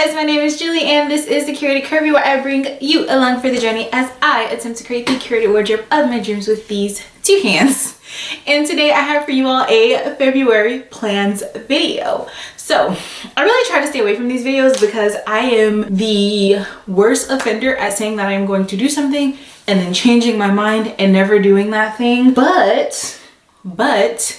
guys, my name is Julie and this is the Curated Curvy, where I bring you along for the journey as I attempt to create the curated wardrobe of my dreams with these two hands. And today I have for you all a February plans video. So I really try to stay away from these videos because I am the worst offender at saying that I am going to do something and then changing my mind and never doing that thing. But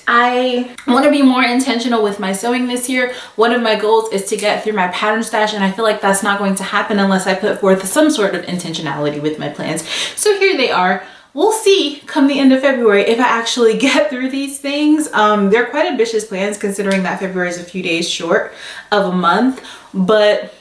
I want to be more intentional with my sewing this year. One of my goals is to get through my pattern stash, and I feel like that's not going to happen unless I put forth some sort of intentionality with my plans. So here they are. We'll see come the end of February if I actually get through these things. They're quite ambitious plans considering that February is a few days short of a month, but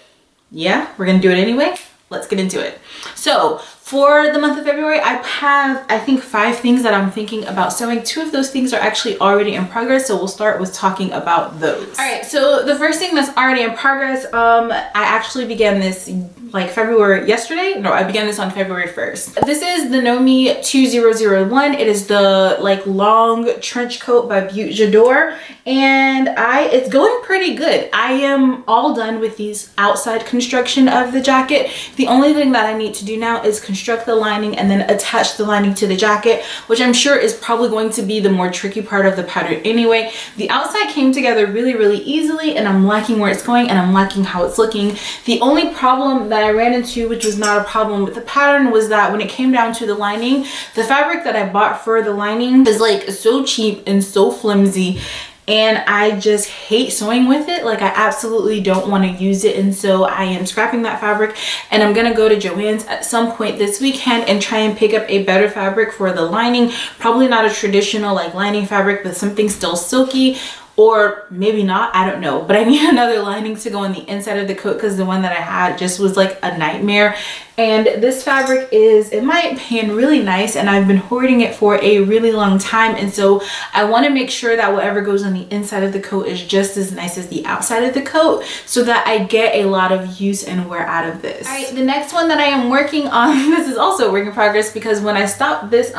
yeah, we're gonna do it anyway. Let's get into it. So for the month of February, I have, I think, 5 things that I'm thinking about sewing. 2 of those things are actually already in progress, so we'll start with talking about those. All right, so the first thing that's already in progress, I actually began this like February yesterday. No, I began this on February 1st. This is the Nomi 2001. It is the like long trench coat by Butte J'adore, and it's going pretty good. I am all done with these outside construction of the jacket. The only thing that I need to do now is construct the lining and then attach the lining to the jacket, which I'm sure is probably going to be the more tricky part of the pattern anyway. The outside came together really easily, and I'm liking where it's going and I'm liking how it's looking. The only problem that I ran into, which was not a problem with the pattern, was that when it came down to the lining, the fabric that I bought for the lining is like so cheap and so flimsy, and I just hate sewing with it. Like, I absolutely don't want to use it, and so I am scrapping that fabric, and I'm gonna go to Joann's at some point this weekend and try and pick up a better fabric for the lining. Probably not a traditional like lining fabric, but something still silky, or maybe not, I don't know. But I need another lining to go on the inside of the coat because the one that I had just was like a nightmare. And this fabric is, in my opinion, really nice, and I've been hoarding it for a really long time, and so I want to make sure that whatever goes on the inside of the coat is just as nice as the outside of the coat, so that I get a lot of use and wear out of this. All right, the next one that I am working on, this is also a work in progress because when I stopped this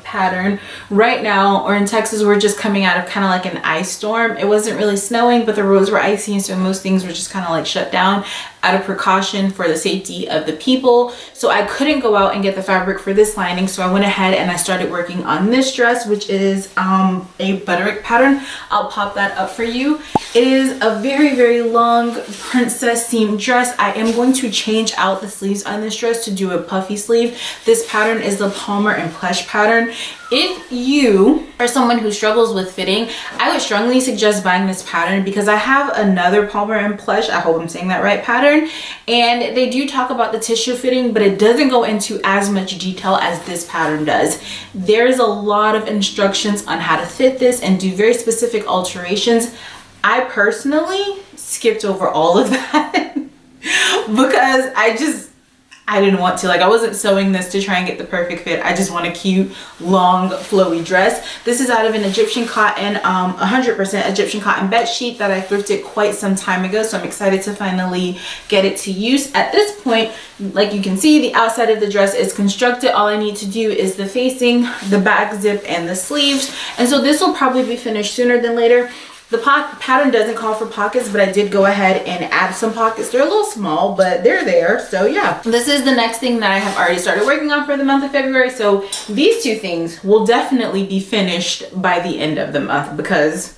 pattern right now, or in Texas, we're just coming out of kind of like an ice storm. It wasn't really snowing, but the roads were icy, and so most things were just kind of like shut down out of precaution for the safety of the people. So I couldn't go out and get the fabric for this lining, so I went ahead and I started working on this dress, which is a Butterick pattern. I'll pop that up for you. It is a very long princess seam dress. I am going to change out the sleeves on this dress to do a puffy sleeve. This pattern is the Palmer and Plush pattern. If you are someone who struggles with fitting, I would strongly suggest buying this pattern because I have another Palmer and Plush, I hope I'm saying that right, pattern, and they do talk about the tissue fitting, but it doesn't go into as much detail as this pattern does. There's a lot of instructions on how to fit this and do very specific alterations. I personally skipped over all of that because I didn't want to. Like, I wasn't sewing this to try and get the perfect fit. I just want a cute, long, flowy dress. This is out of an Egyptian cotton, 100% Egyptian cotton bed sheet that I thrifted quite some time ago. So I'm excited to finally get it to use. At this point, like you can see, the outside of the dress is constructed. All I need to do is the facing, the back zip, and the sleeves. And so this will probably be finished sooner than later. The pattern doesn't call for pockets, but I did go ahead and add some pockets. They're a little small, but they're there. So yeah, this is the next thing that I have already started working on for the month of February. So these 2 things will definitely be finished by the end of the month because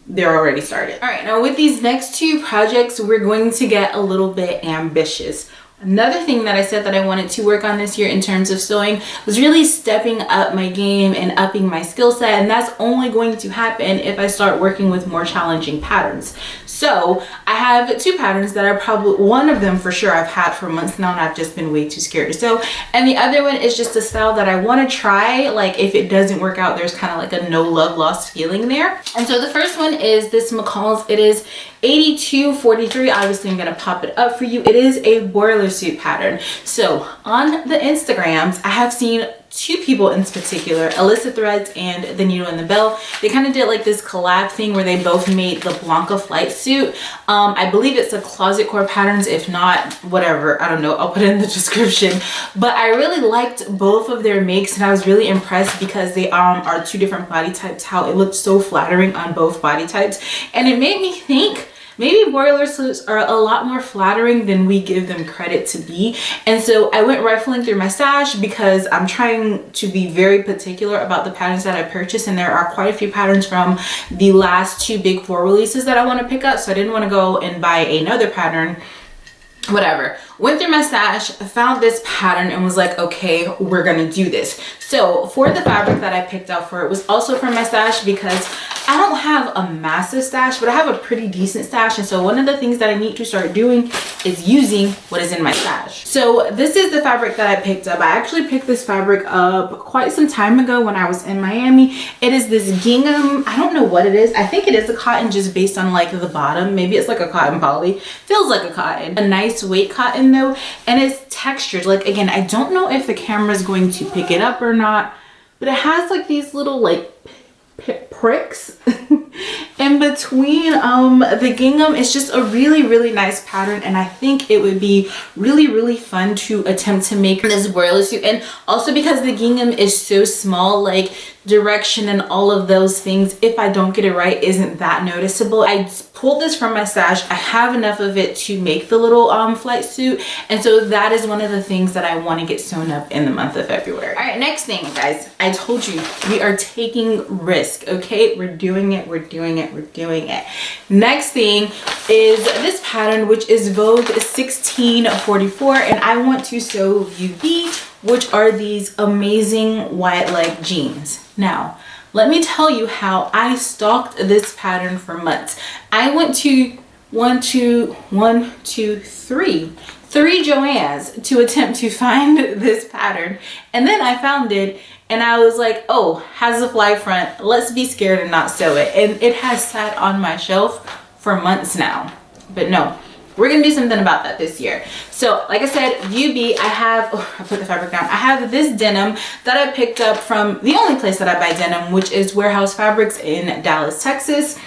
they're already started. All right, now with these next 2 projects, we're going to get a little bit ambitious. Another thing that I said that I wanted to work on this year in terms of sewing was really stepping up my game and upping my skill set, and that's only going to happen if I start working with more challenging patterns. So I have 2 patterns that are probably, one of them for sure I've had for months now and I've just been way too scared to sew, and the other one is just a style that I want to try. Like, if it doesn't work out, there's kind of like a no love lost feeling there. And so the first one is this McCalls, it is 8243. Obviously I'm going to pop it up for you. It is a boiler suit pattern. So on the Instagrams, I have seen 2 people in particular, Alyssa Threads and The Needle and the Bell. They kind of did like this collab thing where they both made the Blanca flight suit. I believe it's a Closet Core Patterns. If not, whatever, I don't know, I'll put it in the description. But I really liked both of their makes, and I was really impressed because they are 2 different body types, how it looked so flattering on both body types. And it made me think maybe boiler suits are a lot more flattering than we give them credit to be. And so I went rifling through my stash because I'm trying to be very particular about the patterns that I purchased, and there are quite a few patterns from the last 2 big 4 releases that I want to pick up, so I didn't want to go and buy another pattern. Whatever. Went through my stash, found this pattern, and was like, okay, we're gonna do this. So for the fabric that I picked out for it was also from my stash, because I don't have a massive stash, but I have a pretty decent stash. And so one of the things that I need to start doing is using what is in my stash. So this is the fabric that I picked up. I actually picked this fabric up quite some time ago when I was in Miami. It is this gingham. I don't know what it is. I think it is a cotton just based on like the bottom. Maybe it's like a cotton poly. Feels like a cotton. A nice weight cotton though, and it's textured. Like, again, I don't know if the camera is going to pick it up or not, but it has like these little like pricks in between the gingham. It's just a really nice pattern, and I think it would be really fun to attempt to make this boiler suit. And also because the gingham is so small, like direction and all of those things, if I don't get it right, isn't that noticeable. I pulled this from my stash. I have enough of it to make the little flight suit, and so that is one of the things that I want to get sewn up in the month of February. All right, next thing, guys, I told you we are taking risk. Okay, we're doing it. Next thing is this pattern, which is Vogue 1644, and I want to sew UB, which are these amazing wide leg jeans. Now, let me tell you how I stalked this pattern for months. I went to three Joannes to attempt to find this pattern, and then I found it, and I was like, oh, has a fly front, let's be scared and not sew it. And it has sat on my shelf for months now, but no, we're gonna do something about that this year. So like I said, UB, I put the fabric down. I have this denim that I picked up from the only place that I buy denim, which is Warehouse Fabrics in Dallas, Texas.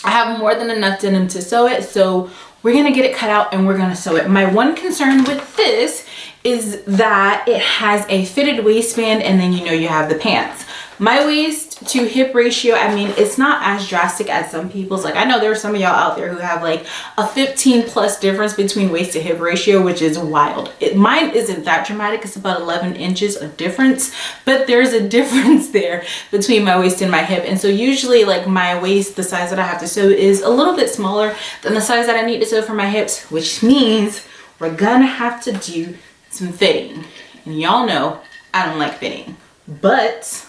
I have more than enough denim to sew it, so we're gonna get it cut out and we're gonna sew it. My one concern with this is that it has a fitted waistband, and then you have the pants. My waist to hip ratio, I mean, it's not as drastic as some people's. Like, I know there are some of y'all out there who have like a 15+ difference between waist to hip ratio, which is wild. Mine isn't that dramatic. It's about 11 inches of difference, but there's a difference there between my waist and my hip. And so usually like my waist, the size that I have to sew is a little bit smaller than the size that I need to sew for my hips, which means we're gonna have to do some fitting. And y'all know I don't like fitting, but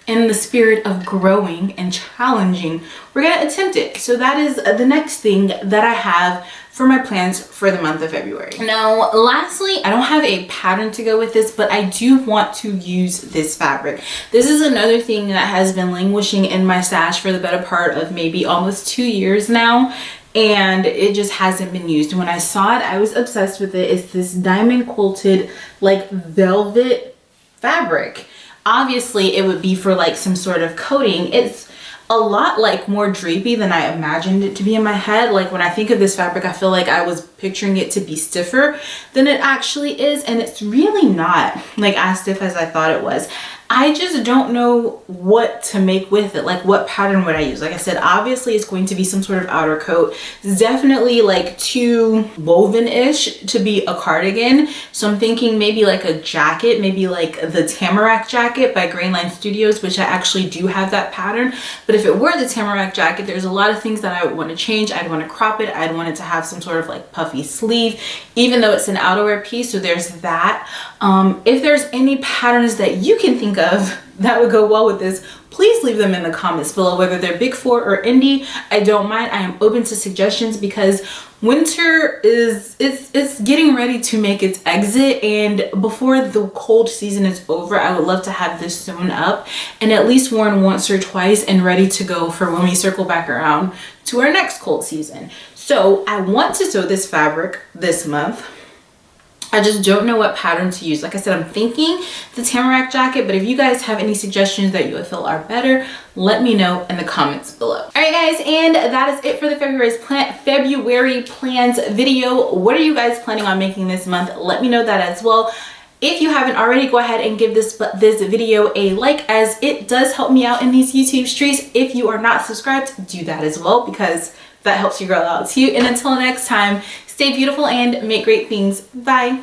in the spirit of growing and challenging, we're gonna attempt it. So that is the next thing that I have for my plans for the month of February. Now, lastly, I don't have a pattern to go with this, but I do want to use this fabric. This is another thing that has been languishing in my stash for the better part of maybe almost 2 years now, and it just hasn't been used. When I saw it, I was obsessed with it. It's this diamond quilted like velvet fabric. Obviously it would be for like some sort of coating. It's a lot like more drapey than I imagined it to be in my head. Like when I think of this fabric, I feel like I was picturing it to be stiffer than it actually is, and it's really not like as stiff as I thought it was. I just don't know what to make with it. Like, what pattern would I use? Like I said, obviously it's going to be some sort of outer coat. It's definitely like too woven-ish to be a cardigan. So I'm thinking maybe like a jacket, maybe like the Tamarack jacket by Green Line Studios, which I actually do have that pattern. But if it were the Tamarack jacket, there's a lot of things that I would want to change. I'd want to crop it. I'd want it to have some sort of like puffy sleeve, even though it's an outerwear piece. So there's that. If there's any patterns that you can think of that would go well with this, please leave them in the comments below, whether they're big four or indie. I don't mind. I am open to suggestions because winter it's getting ready to make its exit, and before the cold season is over, I would love to have this sewn up and at least worn once or twice and ready to go for when we circle back around to our next cold season. So I want to sew this fabric this month. I just don't know what pattern to use. Like I said, I'm thinking the Tamarack jacket, but if you guys have any suggestions that you feel are better, let me know in the comments below. All right, guys, and that is it for the February plans video. What are you guys planning on making this month? Let me know that as well. If you haven't already, go ahead and give this video a like, as it does help me out in these YouTube streets. If you are not subscribed, do that as well, because that helps your girl out too. And until next time, stay beautiful and make great things. Bye.